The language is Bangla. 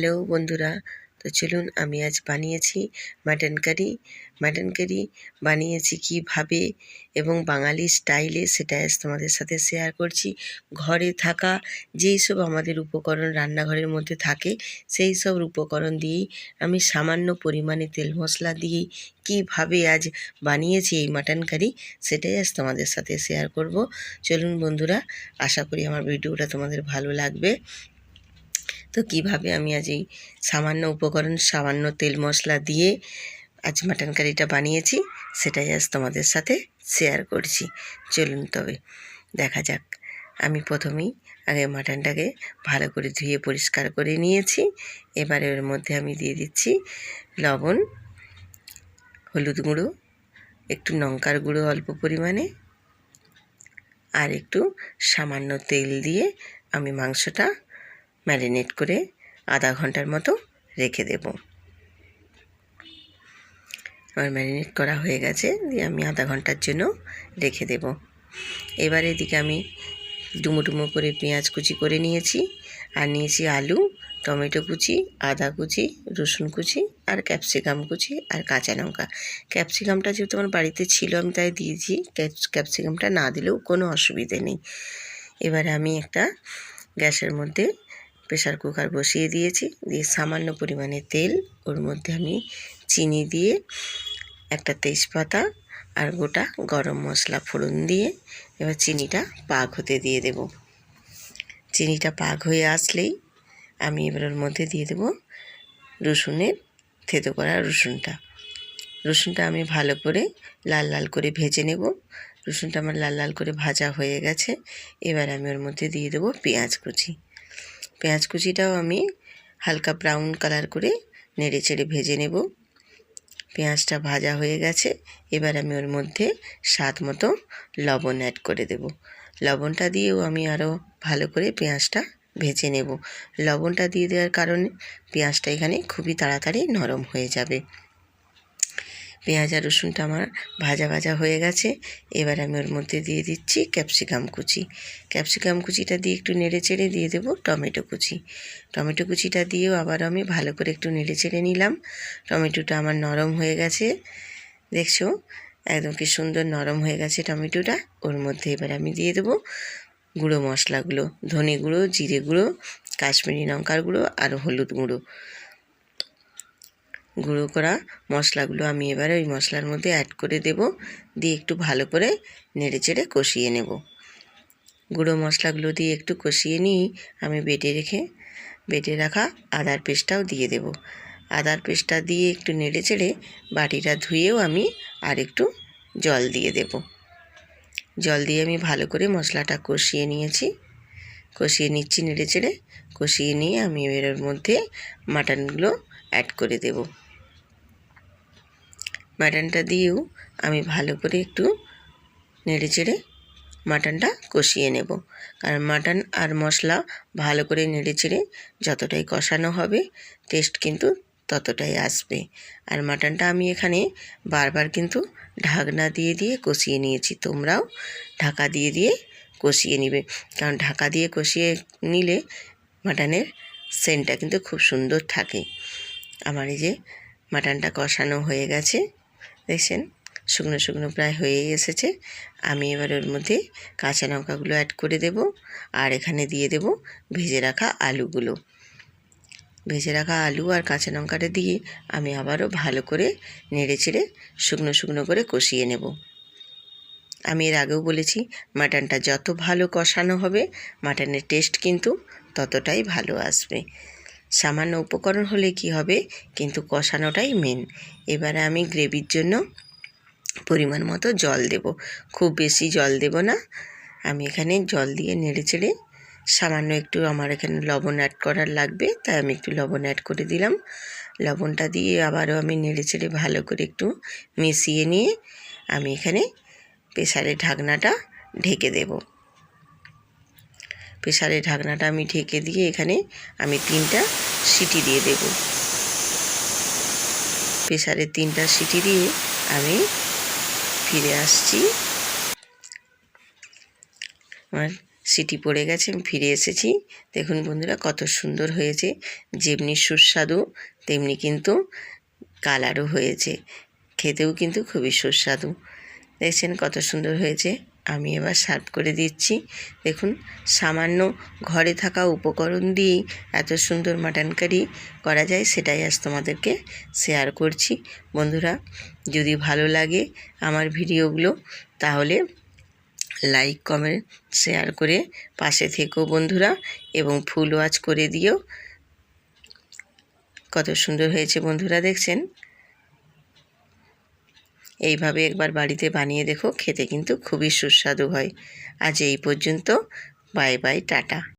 হ্যালো বন্ধুরা, তো চলুন আমি আজ বানিয়েছি মাটন কারি বানিয়েছি কীভাবে এবং বাঙালি স্টাইলে সেটা আজ তোমাদের সাথে শেয়ার করছি। ঘরে থাকা যেই সব আমাদের উপকরণ রান্নাঘরের মধ্যে থাকে সেই সব উপকরণ দিয়েই আমি সামান্য পরিমাণে তেল মশলা দিয়েই কীভাবে আজ বানিয়েছি এই মাটন কারি সেটাই আজ তোমাদের সাথে শেয়ার করব। চলুন বন্ধুরা, আশা করি আমার ভিডিওটা তোমাদের ভালো লাগবে। তো কিভাবে আমি আজ এই সামান্য উপকরণ সামান্য তেল মশলা দিয়ে আজ মাটন কারিটা বানিয়েছি সেটাই আজ তোমাদের সাথে শেয়ার করছি। চলুন তবে দেখা যাক। আমি প্রথমেই আগে মাটনটাকে ভালো করে ধুয়ে পরিষ্কার করে নিয়েছি। এবারে এর মধ্যে আমি দিয়ে দিচ্ছি লবণ, হলুদ গুঁড়ো, একটু লঙ্কার গুঁড়ো অল্প পরিমাণে, আর একটু সামান্য তেল দিয়ে আমি মাংসটা ম্যারিনেট করে আধা ঘন্টার মতো রেখে দেব। আমার ম্যারিনেট করা হয়ে গেছে, দিয়ে আমি আধা ঘন্টার জন্য রেখে দেব। এবার এদিকে আমি ডুমো ডুমো করে পেঁয়াজ কুচি করে নিয়েছি, আর নিয়েছি আলু, টমেটো কুচি, আদা কুচি, রসুন কুচি, আর ক্যাপসিকাম কুচি, আর কাঁচা লঙ্কা। ক্যাপসিকামটা যেহেতু আমার বাড়িতে ছিল আমি তাই দিয়েছি, ক্যাপসিকামটা না দিলেও কোনো অসুবিধে নেই। এবারে আমি একটা গ্যাসের মধ্যে প্রেসার কুকার বসিয়ে দিয়েছি, দিয়ে সামান্য পরিমাণে তেল, ওর মধ্যে আমি চিনি দিয়ে একটা তেজপাতা আর গোটা গরম মশলা ফোড়ন দিয়ে এবার চিনিটা পাক হতে দিয়ে দেব। চিনিটা পাক হয়ে আসলেই আমি এবার ওর মধ্যে দিয়ে দেব রসুনের থেতো করা রসুনটা আমি ভালো করে লাল লাল করে ভেজে নেব। রসুনটা আমার লাল লাল করে ভাজা হয়ে গেছে। এবার আমি ওর মধ্যে দিয়ে দেব পেঁয়াজ কুচিটাও আমি হালকা ব্রাউন কালার করে নেড়ে চেড়ে ভেজে নেব। পেঁয়াজটা ভাজা হয়ে গেছে। এবার আমি ওর মধ্যে স্বাদ মতো লবণ অ্যাড করে দেব। লবণটা দিয়েও আমি আরও ভালো করে পেঁয়াজটা ভেজে নেব। লবণটা দিয়ে দেওয়ার কারণে পেঁয়াজটা এখানে খুবই তাড়াতাড়ি নরম হয়ে যাবে। পেঁয়াজ আর রসুনটা আমার ভাজা হয়ে গেছে। এবার আমি ওর মধ্যে দিয়ে দিচ্ছি ক্যাপসিকাম কুচিটা দিয়ে একটু নেড়ে চেড়ে দিয়ে দেবো টমেটো কুচিটা দিয়েও আবার আমি ভালো করে একটু নেড়ে চেড়ে নিলাম। টমেটোটা আমার নরম হয়ে গেছে, দেখছো একদম কি সুন্দর নরম হয়ে গেছে টমেটোটা। ওর মধ্যে এবার আমি দিয়ে দেবো গুঁড়ো মশলাগুলো, ধনে গুঁড়ো, জিরে গুঁড়ো, কাশ্মীরি লঙ্কার গুঁড়ো আর হলুদ গুঁড়ো করা মশলাগুলো আমি এবার ওই মশলার মধ্যে অ্যাড করে দেব, দিয়ে একটু ভালো করে নেড়ে চেড়ে কষিয়ে নেব। গুঁড়ো মশলাগুলো দিয়ে একটু কষিয়ে নিয়ে আমি বেটে রাখা আদার পেস্টটাও দিয়ে দেব। আদার পেস্টটা দিয়ে একটু নেড়ে চেড়ে বাটিটা ধুয়েও আমি আর একটু জল দিয়ে দেব। জল দিয়ে আমি ভালো করে মশলাটা কষিয়ে নিচ্ছি নেড়ে চেড়ে। কষিয়ে নিয়ে আমি এর মধ্যে মাটনগুলো অ্যাড করে দেব। মাটনটা দিয়েও আমি ভালো করে একটু নেড়ে চেড়ে মাটনটা কষিয়ে নেব, কারণ মাটন আর মশলা ভালো করে নেড়ে চেড়ে যতটাই কষানো হবে টেস্ট কিন্তু ততটাই আসবে। আর মাটনটা আমি এখানে বারবার কিন্তু ঢাকনা দিয়ে কষিয়ে নিয়েছি, তোমরাও ঢাকা দিয়ে কষিয়ে নিবে, কারণ ঢাকা দিয়ে কষিয়ে নিলে মাটনের সেন্টটা কিন্তু খুব সুন্দর থাকে। আমার এই যে মাটনটা কষানো হয়ে গেছে, দেখছেন শুকনো প্রায় হয়ে এসেছে। আমি এবার ওর মধ্যে কাঁচা লঙ্কাগুলো অ্যাড করে দেব, আর এখানে দিয়ে দেব ভেজে রাখা আলু আর কাঁচা লঙ্কাটা দিয়ে আমি আবারও ভালো করে নেড়ে চেড়ে শুকনো করে কষিয়ে নেব। আমি এর আগেও বলেছি মাটনটা যত ভালো কষানো হবে মাটনের টেস্ট কিন্তু ততটাই ভালো আসবে। সামান্য উপকরণ হলে কি হবে, কিন্তু কষানোটাই মেন। এবারে আমি গ্রেভির জন্য পরিমাণ মতো জল দেব, খুব বেশি জল দেব না। আমি এখানে জল দিয়ে নেড়ে চেড়ে সামান্য একটু আমার এখানে লবণ অ্যাড করার লাগবে, তাই আমি একটু লবণ অ্যাড করে দিলাম। লবণটা দিয়ে আবারও আমি নেড়ে চেড়ে ভালো করে একটু মিশিয়ে নিয়ে আমি এখানে প্রেসারের ঢাকনাটা ঢেকে দেব। প্রেসারের ঢাকনাটা আমি ঢেকে দিয়ে এখানে আমি 3টা সিটি দিয়ে দেব। প্রেসারে 3টা সিটি দিয়ে আমি ফিরে আসছি। আমার সিটি পড়ে গেছে, আমি ফিরে এসেছি। দেখুন বন্ধুরা কত সুন্দর হয়েছে, যেমনি সুস্বাদু তেমনি কিন্তু কালারও হয়েছে, খেতেও কিন্তু খুবই সুস্বাদু। দেখছেন কত সুন্দর হয়েছে। আমি এবার সার্ভ করে দিচ্ছি। দেখুন সামান্য ঘরে থাকা উপকরণ দিয়েই এত সুন্দর মাটন কারি করা যায়, সেটাই আজ তোমাদেরকে শেয়ার করছি। বন্ধুরা যদি ভালো লাগে আমার ভিডিওগুলো তাহলে লাইক কমেন্ট শেয়ার করে পাশে থেকো বন্ধুরা, এবং ফুল ওয়াচ করে দিও। কত সুন্দর হয়েছে বন্ধুরা, দেখছেন। এইভাবে একবার বাড়িতে বানিয়ে দেখো, খেতে কিন্তু খুবই সুস্বাদু হয়। আজ এই পর্যন্ত, বাই বাই, টাটা।